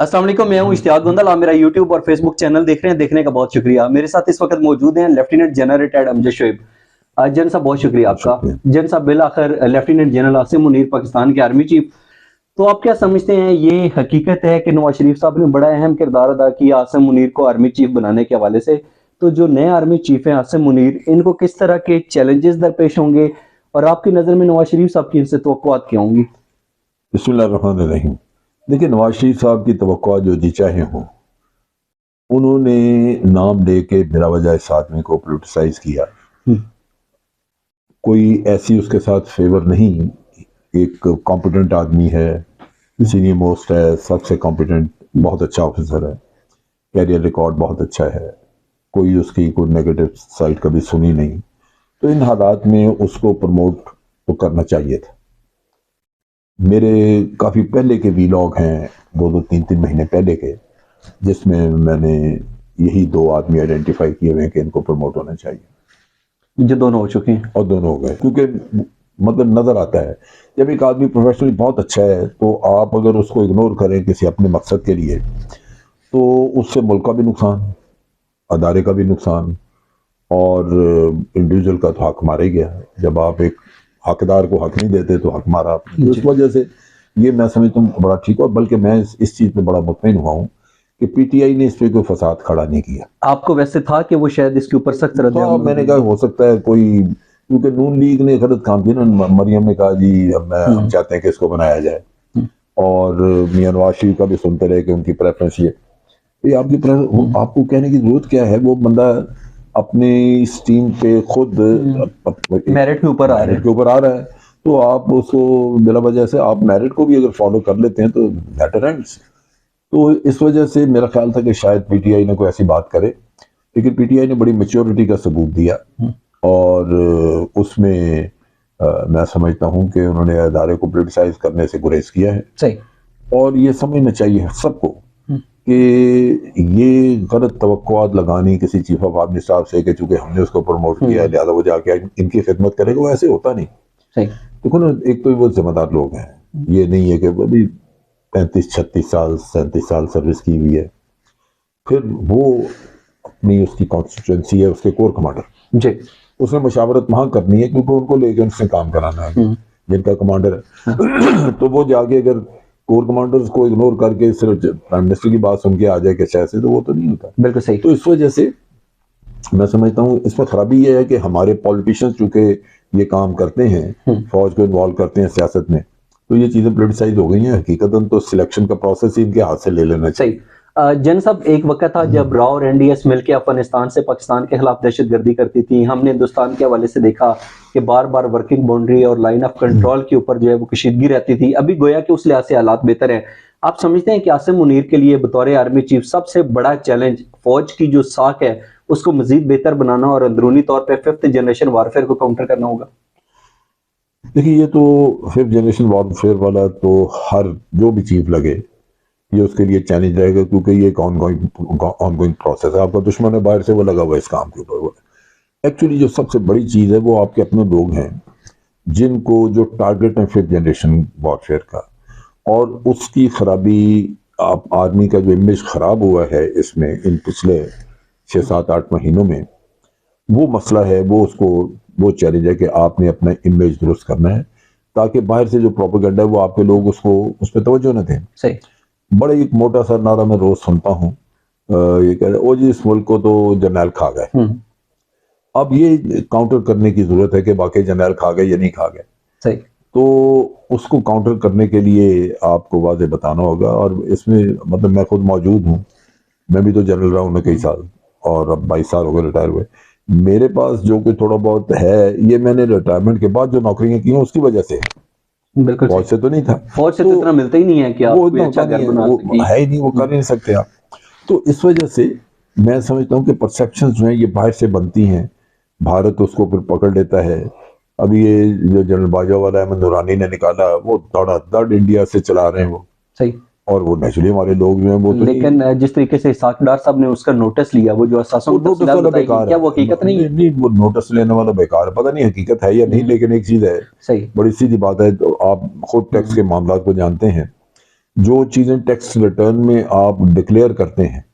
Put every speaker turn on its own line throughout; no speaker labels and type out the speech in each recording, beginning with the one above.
अस्सलाम वालेकुम, मैं हूं इश्तियाक गोंदल। आप मेरा यूट्यूब और फेसबुक चैनल देख रहे हैं, देखने का बहुत शुक्रिया। मेरे साथ इस वक्त मौजूद हैं lieutenant general retired Amjad Shoaib. जन साहब बहुत शुक्रिया आपका। जन साहब बिल आखिर लेफ्टिनेंट जनरल आसिम मुनीर पाकिस्तान के आर्मी चीफ, तो आप क्या समझते हैं ये हकीकत है कि नवाज शरीफ साहब ने बड़ा अहम किरदार अदा किया आसिम मुनीर को आर्मी चीफ बनाने के हवाले से? तो जो नए आर्मी चीफ हैं आसिम मुनीर, इनको किस तरह के चैलेंजेस दरपेश होंगे और आपकी नज़र में नवाज शरीफ साहब की इनसे तवक्कुआत क्या होंगी?
बिस्मिल्लाहिर्रहमानिर्रहीम। देखिए, नवाज शरीफ साहब की तवक्कुआत जो जी चाहे हों, उन्होंने नाम लेके बिला वजह इस आदमी को पोलिटिसाइज किया। कोई ऐसी उसके साथ फेवर नहीं। एक कॉम्पिटेंट आदमी है, सीनियर मोस्ट है, सबसे कॉम्पिटेंट, बहुत अच्छा ऑफिसर है, कैरियर रिकॉर्ड बहुत अच्छा है, कोई उसकी कोई नेगेटिव साइड कभी सुनी नहीं। तो इन हालात में उसको प्रमोट तो करना चाहिए था। मेरे काफ़ी पहले के वीलॉग हैं, 2-3 महीने पहले के, जिसमें मैंने यही 2 आदमी आइडेंटिफाई किए हुए हैं कि इनको प्रमोट होना चाहिए।
जो दोनों हो चुके हैं
और दोनों हो गए, क्योंकि मतलब नज़र आता है जब एक आदमी प्रोफेशनली बहुत अच्छा है तो आप अगर उसको इग्नोर करें किसी अपने मकसद के लिए, तो उससे मुल्क का भी नुकसान, अदारे का भी नुकसान, और इंडिविजुअल का तो हक मारा ही गया। जब आप एक हकदार को हक नहीं देते तो हक मारा आपने। तो इस वजह से ये मैं समझता हूँ बड़ा ठीक हो। बल्कि मैं इस चीज़ पे बड़ा मुतमईन हुआ हूँ कि पीटीआई ने इस पे कोई फसाद खड़ा नहीं किया।
आपको वैसे था कि वो शायद इसके ऊपर सख्त
तो मैंने कहा हो सकता है कोई, क्योंकि नून लीग ने गलत काम किया ना। मरियम ने कहा जी हम चाहते हैं कि इसको बनाया जाए, और मियां नवाज शरीफ का भी सुनते रहे कि उनकी प्रेफरेंस ये। ये आपको कहने की जरूरत क्या है? वो बंदा अपने इस टीम पे खुद
मेरिट के ऊपर
आ रहा है, तो आप उसको बिला वजह से आप मेरिट को भी अगर फॉलो कर लेते हैं तो बेटर एंड्स। तो इस वजह से मेरा ख्याल था कि शायद पीटीआई ने कोई ऐसी बात करे, लेकिन पीटीआई ने बड़ी मैच्योरिटी का सबूत दिया, और उसमें मैं समझता हूं कि उन्होंने अदारे को पोलिटिसाइज करने से गुरेज किया है।
सही।
और ये समझना चाहिए सबको कि ये गलत तवक्कुआत लगानी किसी चीफ ऑफ आर्मी साहब से कि चूंकि हमने उसको प्रमोट किया लिहाजा वो जाके इनकी खिदमत करेगा, वो ऐसे होता नहीं।
सही।
देखो ना, एक तो वो जिम्मेदार लोग हैं, ये नहीं है कि अभी 35-36 साल 37 साल सर्विस की हुई है। फिर वो अपनी उसकी कॉन्स्टिट्यूंसी है, उसके कोर कमांडर जी, उसने मशावरत वहां करनी है क्योंकि उनको लेके उनसे काम कराना है जिनका कमांडर है। तो वो जाके अगर कोर कमांडर्स को इग्नोर करके सिर्फ प्राइम मिनिस्टर की बात सुन के आ जाए कि ऐसे, तो वो तो नहीं होता।
बिल्कुल सही।
तो इस वजह से मैं समझता हूँ इसमें खराबी ये है कि हमारे पॉलिटिशियंस चूंकि ये काम करते हैं, फौज को इन्वॉल्व करते हैं सियासत में, तो ये चीजें पोलिटिसाइज हो गई हैं। हकीकतन तो सिलेक्शन का प्रोसेस ही इनके हाथ से ले लेना चाहिए।
जन साहब, एक वक्त था जब राव और एनडीएस मिलकर अफगानिस्तान से पाकिस्तान के खिलाफ दहशतगर्दी करती थी। हमने हिंदुस्तान के हवाले से देखा कि बार बार वर्किंग बाउंड्री और लाइन ऑफ कंट्रोल के ऊपर जो है वो कशीदगी रहती थी। अभी गोया कि उस लिहाज से हालात बेहतर हैं। आप समझते हैं कि आसिम मुनीर के लिए बतौर आर्मी चीफ सबसे बड़ा चैलेंज फौज की जो साख है उसको मजीद बेहतर बनाना और अंदरूनी तौर पर 5th जनरेशन वारफेयर को काउंटर करना होगा?
देखिए, ये तो 5th जनरेशन वॉरफेयर वाला तो हर जो भी चीफ लगे ये उसके लिए चैलेंज रहेगा, क्योंकि ये एक ऑनगोइंग प्रोसेस है। आपका दुश्मन है बाहर से, वो लगा हुआ इस काम के ऊपर। एक्चुअली जो सबसे बड़ी चीज़ है वो आपके अपने लोग हैं, जिनको जो टारगेट है 5th जनरेशन वॉरफेयर का, और उसकी खराबी, आप आर्मी का जो इमेज खराब हुआ है इसमें इन पिछले 6-7-8 महीनों में, वो मसला है। वो चैलेंज है कि आपने अपना इमेज दुरुस्त करना है ताकि बाहर से जो प्रोपेगेंडा है वो आपके लोग उसको उस पर तवज्जो न दें।
सही।
बड़े एक मोटा सा नारा मैं रोज सुनता हूँ, ये कह रहे ओ जी इस मुल्क को तो जर्नैल खा गए। अब ये काउंटर करने की जरूरत है कि बाकी जर्नैल खा गए या नहीं खा गए।
सही।
तो उसको काउंटर करने के लिए आपको वाज़े बताना होगा, और इसमें मतलब मैं खुद मौजूद हूँ। मैं भी तो जनरल रहा हूँ कई साल, और अब 22 साल हो गए रिटायर हुए। मेरे पास जो कोई थोड़ा बहुत है ये मैंने रिटायरमेंट के बाद जो नौकरियां की हैं उसकी वजह से।
बिल्कुल
फौज से तो नहीं था।
फौज से तो इतना मिलता ही नहीं है कि आप
वो
कोई अच्छा घर बना सकें।
है ही नहीं, वो कर नहीं सकते आप। तो इस वजह से मैं समझता हूँ कि परसेप्शन जो है ये बाहर से बनती हैं, भारत उसको फिर पकड़ लेता है। अभी ये जो जनरल बाजवा अहमद नूरानी ने निकाला, वो धड़ाधड़ इंडिया से चला रहे हैं वो।
सही।
और वो नेचुरली हमारे लोग जो हैं वो तो,
लेकिन जिस तरीके से इसाक डार साहब ने उसका नोटिस लिया, वो जो असासों
नोटिस वाला बेकार
क्या वो हकीकत नहीं है?
नहीं, वो नोटिस लेने वाला बेकार है। पता नहीं हकीकत है या नहीं, लेकिन एक चीज है,
सही,
बड़ी सीधी बात है, तो आप खुद टैक्स के मामला को जानते हैं जो चीजें टैक्स रिटर्न में आप डिक्लेयर करते हैं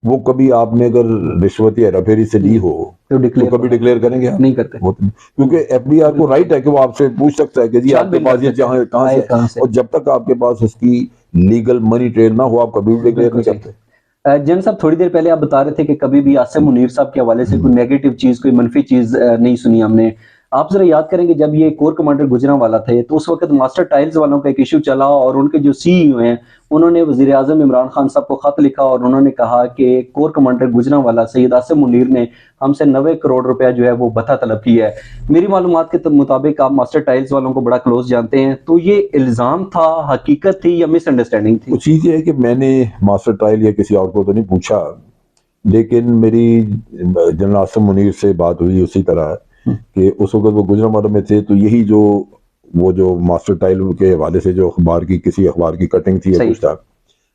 वो कभी आपने अगर रिश्वत या हेराफेरी से ली हो
तो
तो
डिक्लेयर
कभी डिक्लेयर करेंगे आप?
नहीं करते।
वो तो नहीं। क्योंकि एफबीआर को राइट है कि वो आपसे पूछ सकता है कि जी आपके
छानबीन
पास
कर
ये
सकते हैं,
जहाँ कहाँ
आए
से
कहाँ से।
और जब तक आपके पास उसकी लीगल मनी ट्रेल ना हो आप कभी भी डिक्लेयर
बिल्कुल
नहीं
सही।
करते।
जैन साहब, थोड़ी देर पहले आप बता रहे थे कि कभी भी आसिम मुनीर साहब के हवाले से कोई नेगेटिव चीज, कोई मनफी चीज नहीं सुनी हमने। आप जरा याद करेंगे, जब ये कोर कमांडर गुजरांवाला थे तो उस वक्त मास्टर टाइल्स वालों का एक इशू चला और उनके जो सीईओ हैं उन्होंने वजीर आजम इमरान खान साहब को खत लिखा और उन्होंने कहा कि कोर कमांडर गुजरांवाला सैयद आसिम मुनीर ने हमसे 90 करोड़ रुपया जो है वो भत्ता तलब किया है। मेरी मालूमात के मुताबिक आप मास्टर टाइल्स वालों को बड़ा क्लोज जानते हैं, तो ये इल्जाम था, हकीकत थी या मिसअंडरस्टैंडिंग
वो
थी?
चीज ये है कि मैंने मास्टर ट्रायल या किसी और को तो नहीं पूछा, लेकिन मेरी जनरल आसिम मुनीर से बात हुई उसी तरह कि उस वक्त वो गुजरांवाला में थे तो यही जो वो जो मास्टर टाइल के हवाले से जो अखबार की किसी अखबार की कटिंग थी या
सही।
कुछ था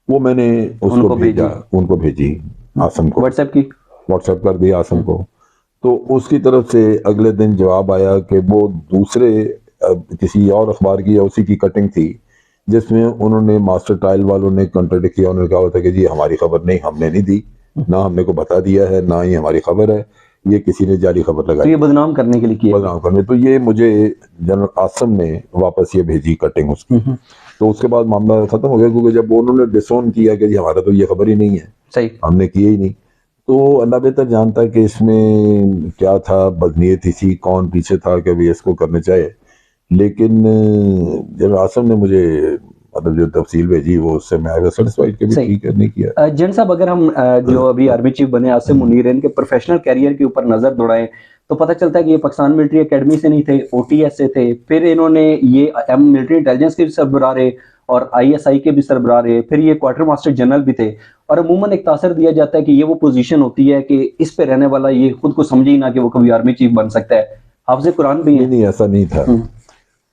वो मैंने उसको
उनको
भेजा,
भेजी।
उनको भेजी आसम को,
व्हाट्सएप की।
व्हाट्सएप कर दिया आसम को। तो उसकी तरफ से अगले दिन जवाब आया कि वो दूसरे किसी और अखबार की या उसी की कटिंग थी जिसमें उन्होंने मास्टर टाइल वालों ने कंट्राडिक्ट किया। उन्होंने कहा था कि जी हमारी खबर नहीं, हमने नहीं दी, ना हमने को बता दिया है, ना ही हमारी खबर है, ये किसी ने जाली खबर
तो
लगाई,
ये बदनाम करने के लिए किया
बदनाम करने। तो ये मुझे जनरल आसम ने वापस ये भेजी कटिंग उसकी। तो उसके बाद मामला खत्म हो गया क्योंकि जब उन्होंने डिसोन किया कि जी हमारा तो ये खबर ही नहीं है,
सही।
हमने की ही नहीं, तो अल्लाह बेहतर जानता है कि इसमें क्या था, बदनीयत थी, कौन पीछे था कि भी इसको करने चाहे। लेकिन जनरल आसम ने मुझे मतलब जो तफसील भेजी वो उससे मैं सेटिस्फाइड कि भी
सही।
ठीक है, नहीं किया।
जैन साहब, अगर हम जो अभी आर्मी चीफ बने आसिम मुनीर, इनके प्रोफेशनल कैरियर के ऊपर नजर दौड़ाएं तो पता चलता है कि ये पाकिस्तान मिलिट्री एकेडमी से नहीं थे, ओटीएस से थे, फिर इन्होंने ये मिलिट्री इंटेलिजेंस के भी सरबराह रहे और आईएसआई के भी सरबराह रहे, फिर ये क्वार्टर मास्टर जनरल भी थे। और अमूमन एक तासर दिया जाता है कि ये वो पोजीशन होती है कि इस पे रहने वाला ये खुद को समझे ही ना कि वो कभी आर्मी चीफ बन सकता है। हाफिज कुरान भी
नहीं
है।
नहीं, ऐसा नहीं था।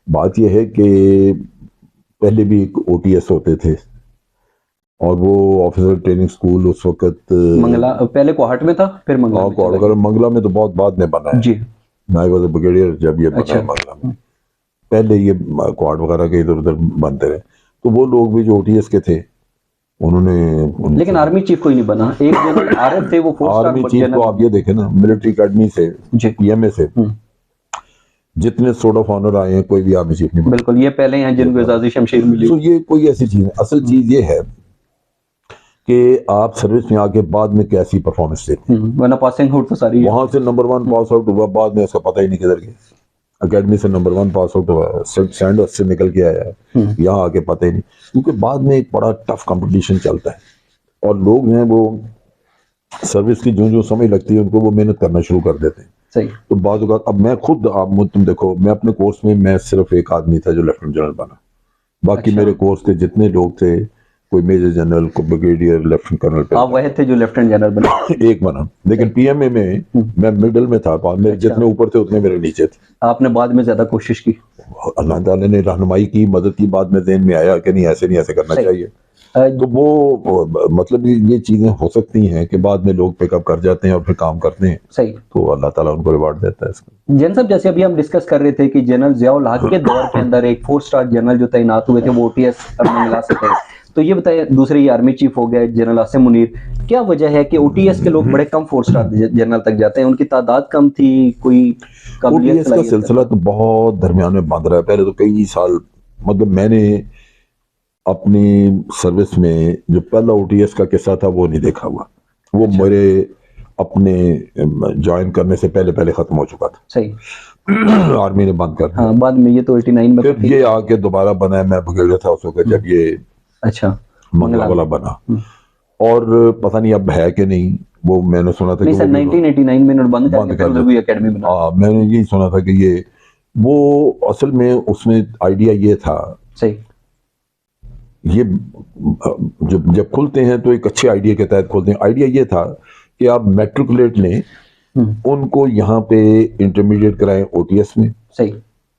बात यह है कि पहले भी एक ओटीएस होते थे और वो ऑफिसर ट्रेनिंग स्कूल उस वक्त
मंगला, पहले कोहाट में था, फिर मंगला में चला गया।
मंगला में तो बहुत बाद में बना है।
जी।
आई वॉज ब्रिगेडियर जब ये बना
अच्छा।
है मंगला में, पहले ये क्वाड वगैरह के इधर उधर बनते रहे। तो वो लोग भी जो ओटीएस के थे उन्होंने
लेकिन आर्मी चीफ कोई नहीं बना। एक जनरल आरएफ थे, वो 4 स्टार
आर्मी चीफ को
जनरल।
आप ये देखें ना, मिलिट्री अकेडमी से,
जी।
पीएमए से जितने सोर्ट ऑफ ऑनर आए हैं कोई भी आर्मी चीफ नहीं बना।
बिल्कुल, ये पहले हैं जिनको एजाजी शमशीर मिली।
तो ये कोई ऐसी चीज है, असल चीज ये है कि आप सर्विस में आके बाद में कैसी परफॉर्मेंस देते हैं।
वरना पासिंग आउट तो सारी
वहां से नंबर 1 पास आउट हुआ, बाद में उसका पता ही नहीं किधर गया। अकेडमी से नंबर 1 पास आउट हुआ, सैंडर्स से निकल के आया है, यहाँ आके पता ही नहीं, क्योंकि बाद में एक बड़ा टफ कंपटीशन चलता है और लोग हैं वो सर्विस की जो जो समझ लगती है उनको वो मेहनत करना शुरू कर देते हैं।
सही।
तो बाद अब मैं खुद, आप तुम देखो, मैं अपने कोर्स में मैं सिर्फ एक आदमी था जो लेफ्टिनेंट जनरल बना, बाकी
अच्छा।
मेरे कोर्स के जितने लोग थे, कोई मेजर जनरल, कोई ब्रिगेडियर, लेफ्टिनेंट कर्नल पे
आप वह थे जो लेफ्टिनेंट जनरल बने।
एक बना। लेकिन पीएमए में मैं मिडिल में था, मेरे जितने ऊपर थे उतने मेरे नीचे थे।
आपने बाद में ज्यादा कोशिश की।
अल्लाह ताला ने रहनुमाई की, मदद की, बाद में ज़हन में आया कि नहीं ऐसे नहीं, ऐसे करना
सही।
चाहिए। तो वो मतलब ये चीजें हो सकती हैं कि बाद में लोग पिकअप कर जाते हैं और फिर काम करते हैं,
सही।
तो अल्लाह ताला उनको रिवार्ड देता है इसका।
जैन साहब, जैसे अभी हम डिस्कस कर रहे थे कि जनरल जियाउल हक के दौर के अंदर एक 4 स्टार जनरल जो तैनात हुए थे वो ओटीएस मिला सके, तो ये बताइए, दूसरे ये आर्मी चीफ हो गए जनरल आसिम मुनीर, क्या वजह है कि ओटीएस के लोग बड़े कम 4 स्टार जनरल तक जाते हैं? उनकी तादाद कम थी, कोई काबिलियत
ओटीएस का सिलसिला तो बहुत दरमियान में बंद रहा है। पहले तो कई साल, मतलब मैंने अपनी सर्विस में जो पहला ओटीएस का किस्सा था वो नहीं देखा हुआ, वो मेरे अपने ज्वाइन करने से पहले पहले खत्म हो चुका था।
सही।
आर्मी ने बंद कर दिया।
हाँ, बाद में ये तो 89 में
फिर ये आके दोबारा बना है, मैं ब्रिगेडियर था उस वक्त जब ये
अच्छा
मंगला वाला बना, और पता नहीं अब है कि नहीं, वो मैंने सुना था
नहीं
कि
सर, 1989 में बंद करके फिर
कर
भी एकेडमी बना।
हाँ, मैंने यही सुना था कि ये वो असल में उसमें आइडिया ये था,
सही।
ये जब खुलते हैं तो एक अच्छे आइडिया के तहत खोलते हैं। आइडिया ये था कि आप मैट्रिकुलेट लें, उनको यहाँ पे इंटरमीडिएट कराएं ओटीएस में,
सही,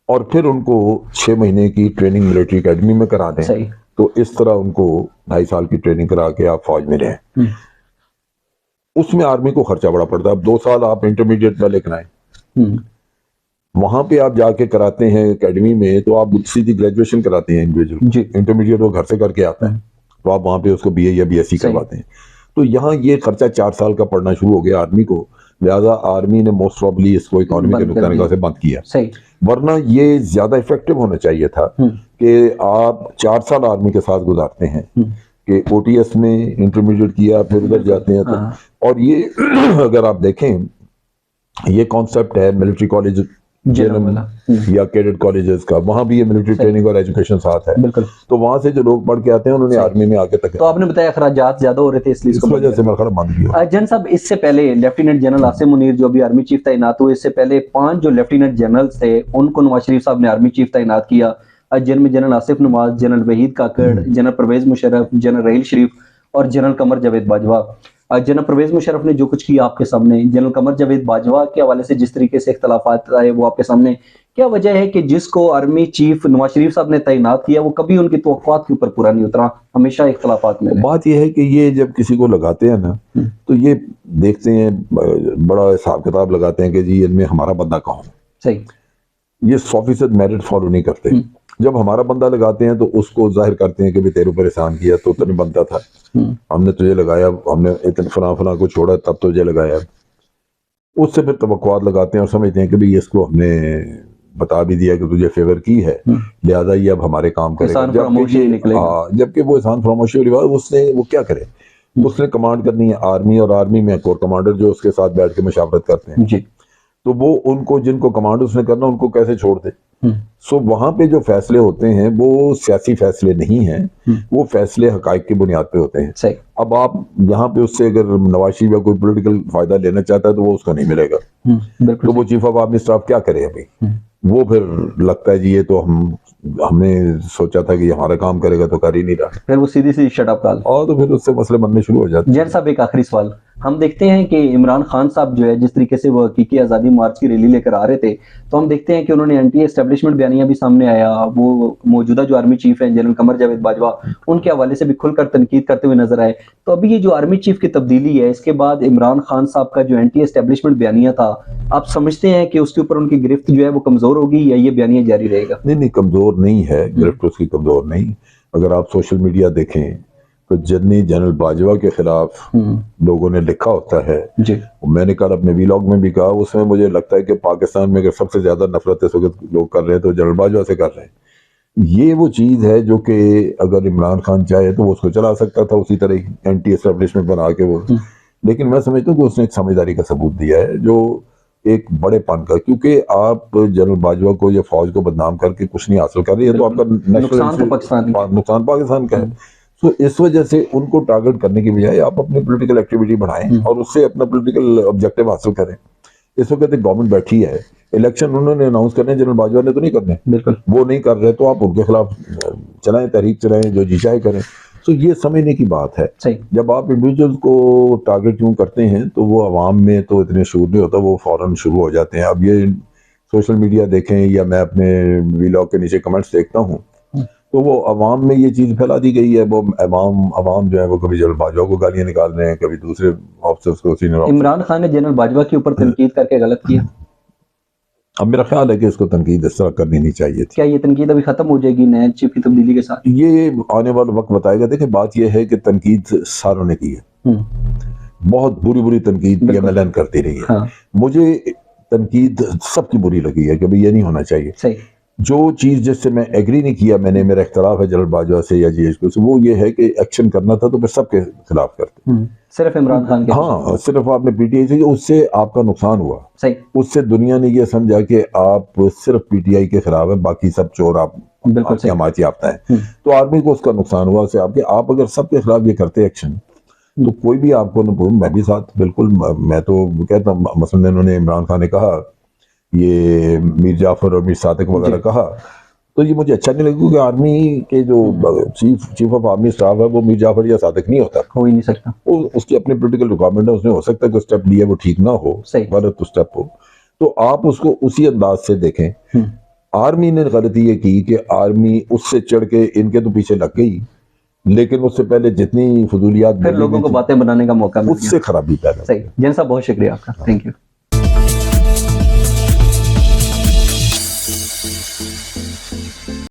और फिर उनको 6 महीने की ट्रेनिंग मिलिट्री एकेडमी में करा दें।
सही।
तो इस तरह उनको 2.5 साल की ट्रेनिंग करा के आप फौज में रहें। उसमें आर्मी को खर्चा बड़ा पड़ता है। अब 2 साल आप इंटरमीडिएट वाले कराएं, वहां पे आप जाके कराते हैं एकेडमी में, तो आप सीधी ग्रेजुएशन कराते हैं इंडिविजुअल,
जी
इंटरमीडिएट वो घर से करके आता है, तो आप वहां पे उसको बीए या बीएससी
सही।
करवाते हैं। तो यहाँ ये खर्चा 4 साल का पड़ना शुरू हो गया आर्मी को, लिहाजा आर्मी ने मोस्ट प्रॉब्ली इसको इकोनॉमी के
बंद कर
नुकसान
दिया।
से बंद किया।
सही।
वरना ये ज्यादा इफेक्टिव होना चाहिए था कि आप 4 साल आर्मी के साथ गुजारते हैं कि ओटीएस में इंटरमीडिएट किया, फिर उधर जाते हैं तो,
हाँ।
और ये अगर आप देखें ये कॉन्सेप्ट है मिलिट्री कॉलेज
जेएलएम वाला।
या कैडेट कॉलेजेस का, वहां भी ये मिलिट्री ट्रेनिंग और एजुकेशन साथ है।
बिल्कुल।
तो वहां से जो लोग पढ़ के आते हैं उन्होंने
सही।
आर्मी में आके तक,
तो आपने बताया अखराजात ज्यादा हो रहे थे इसलिए
इस
इसको
वजह से मेरा ख्याल बंद किया।
जन साहब, इससे पहले लेफ्टिनेंट जनरल आसिम मुनीर जो भी आर्मी चीफ तैनात हुए, इससे पहले 5 जो लेफ्टिनेंट जनरल्स थे उनको नवाज शरीफ साहब ने आर्मी चीफ तैनात किया, जिनमें जनरल आसिफ नवाज, जनरल वहीद काकड़, जनरल परवेज मुशर्रफ, जनरल रहील शरीफ और जनरल कमर जावेद बाजवा। जनरल परवेज मुशर्रफ ने जो कुछ किया आपके सामने, जनरल कमर जावेद बाजवा के हवाले से जिस तरीके से इख्तलाफात आए वो आपके सामने, क्या वजह है कि जिसको आर्मी चीफ नवाज शरीफ साहब ने तैनात किया वो कभी उनकी तवक्कुआत के ऊपर पूरा नहीं उतरा, हमेशा इख्तलाफात में रहे?
बात यह है कि ये जब किसी को लगाते हैं ना तो ये देखते हैं, बड़ा हिसाब किताब लगाते हैं कि जी इनमें हमारा बंदा कौन है।
सही।
ये 100% मेरिट फॉलो नहीं करते। जब हमारा बंदा लगाते हैं तो उसको जाहिर करते हैं कि भी तेरे ऊपर एहसान किया तो तेरे बनता था, हमने तुझे लगाया, हमने इतने फला फला को छोड़ा तब तुझे लगाया। उससे फिर तवक्कुआत लगाते हैं और समझते हैं कि भाई इसको हमने बता भी दिया कि तुझे फेवर की है, लिहाजा ये अब हमारे काम करेगा।
एहसान फरामोशी नहीं निकलेगा।
जबकि वो एहसान फरामोशी वाली बात, उसने वो क्या करे, उसने कमांड करनी है आर्मी, और आर्मी में कोर कमांडर जो उसके साथ बैठ के मशावरत करते हैं,
जी।
तो वो उनको जिनको कमांड उसने करना उनको कैसे छोड़ दे। सो वहां पे जो फैसले होते हैं वो सियासी फैसले नहीं हैं, वो फैसले हकाइक की बुनियाद पे होते हैं।
सही।
अब आप यहाँ पे उससे अगर नवाज शरीफ या कोई पॉलिटिकल फायदा लेना चाहता है तो वो उसको नहीं मिलेगा।
बिल्कुल।
तो वो चीफ ऑफ आर्मी स्टाफ क्या करे अभी, वो फिर लगता है जी ये तो हमने सोचा था कि हमारा काम करेगा तो कर ही नहीं रहा,
फिर वो सीधी सी शट अप कॉल।
और तो फिर उससे मसले बनने शुरू हो जाते हैं।
जैन साहब, एक आखिरी सवाल, हम देखते हैं कि इमरान खान साहब जो है जिस तरीके से वो हकीकी आज़ादी मार्च की रैली लेकर आ रहे थे, तो हम देखते हैं कि उन्होंने एंटी एस्टेब्लिशमेंट बयानिया भी सामने आया, वो मौजूदा जो आर्मी चीफ हैं जनरल कमर जावेद बाजवा उनके हवाले से भी खुलकर तनकीद करते हुए नजर आए। तो अभी ये जो आर्मी चीफ की तब्दीली है, इसके बाद इमरान खान साहब का जो एंटी एस्टेब्लिशमेंट बयानिया था, आप समझते हैं कि उसके ऊपर उनकी गिरफ्त जो है वो कमजोर होगी या ये बयानिया जारी रहेगा?
नहीं, कमजोर नहीं है, गिरफ्त उसकी कमजोर नहीं। अगर आप सोशल मीडिया देखें तो जनरल बाजवा के खिलाफ लोगों ने लिखा होता है
जी।
मैंने कल अपने वीलॉग में भी कहा, उसमें मुझे लगता है कि पाकिस्तान में अगर सबसे ज्यादा नफरत इस वक्त लोग कर रहे हैं तो जनरल बाजवा से कर रहे हैं। ये वो चीज है जो कि अगर इमरान खान चाहे तो वो उसको चला सकता था उसी तरह एंटी एस्टेब्लिशमेंट बना के वो, लेकिन मैं समझता हूँ कि उसने एक समझदारी का सबूत दिया है जो एक बड़े पन का, क्योंकि आप जनरल बाजवा को या फौज को बदनाम करके कुछ नहीं हासिल कर रही है, तो आपका नुकसान पाकिस्तान का है। तो इस वजह से उनको टारगेट करने की बजाय आप अपनी पॉलिटिकल एक्टिविटी बढ़ाएं और उससे अपना पॉलिटिकल ऑब्जेक्टिव हासिल करें। इस वक्त एक गवर्नमेंट बैठी है, इलेक्शन उन्होंने अनाउंस करने, जनरल बाजवा ने तो नहीं करने,
बिल्कुल
वो नहीं कर रहे, तो आप उनके खिलाफ चलाएं, तहरीक चलाएं, जो जी चाहे करें। तो ये समझने की बात है।
सही।
जब आप इंडिविजुअल को टारगेट क्यों करते हैं तो वो अवाम में तो इतने शूर नहीं होता, वो फौरन शुरू हो जाते हैं। अब ये सोशल मीडिया देखें या मैं अपने वीलॉग के नीचे कमेंट्स देखता हूँ तो वो अवाम में ये चीज फैला दी गई है। वो अवाम जो है वो कभी जनरल बाजवा को गालियां निकाल रहे हैं, कभी दूसरे ऑफिसर्स को, सीनियर ऑफिसर्स।
इमरान खान ने जनरल बाजवा के ऊपर तनकीद करके गलत किया।
अब मेरा ख्याल है कि इसको तनकीद इस तरह करनी नहीं चाहिए थी।
क्या ये तनकीद अभी खत्म हो जाएगी नए चीफ की तब्दीली के साथ?
ये आने वाला वक्त बताएगा। देखिए बात यह है कि तनकीद सारों ने की है, बहुत बुरी बुरी तनकीद PMLN करती रही है।
हाँ।
मुझे तनकीद सबकी बुरी लगी है कि भाई ये नहीं होना चाहिए।
सही।
जो चीज जिससे मैं एग्री नहीं किया, मेरा इख्तलाफ है जनरल बाजवा से या GHQ से, वो ये है कि एक्शन करना था तो फिर सबके खिलाफ करते,
सिर्फ इमरान खान के?
हाँ, सिर्फ आपने PTI से, उससे आपका नुकसान हुआ।
सही।
उससे दुनिया ने ये समझा कि आप सिर्फ PTI के खिलाफ है, बाकी सब चोर आप हमायत याफ्ता है। तो आर्मी को उसका नुकसान हुआ उससे। आप अगर सबके खिलाफ ये करते एक्शन तो कोई भी आपको न, मैं भी साथ बिल्कुल, मैं तो कहता हूँ, मसलन इन्होंने इमरान खान ने कहा, ये मीर जाफर और मीर सादिक वगैरह कहा, तो ये मुझे अच्छा नहीं लगा, क्योंकि आर्मी के जो चीफ ऑफ आर्मी स्टाफ है वो मीर जाफर या सादिक नहीं होता,
हो ही नहीं सकता।
वो उसकी अपनी पॉलिटिकल रिक्वायरमेंट है, उसने हो सकता है कि स्टेप लिया वो ठीक ना हो, गलत तो स्टेप हो, तो आप उसको उसी अंदाज से देखें। आर्मी ने गलती ये की कि आर्मी उससे चढ़ के इनके तो पीछे लग गई, लेकिन उससे पहले जितनी फजूलियात
फिर लोगों को बातें बनाने का मौका मिला,
उससे खराबी पैदा।
सही। जैन साहब बहुत शुक्रिया आपका, थैंक यू। जी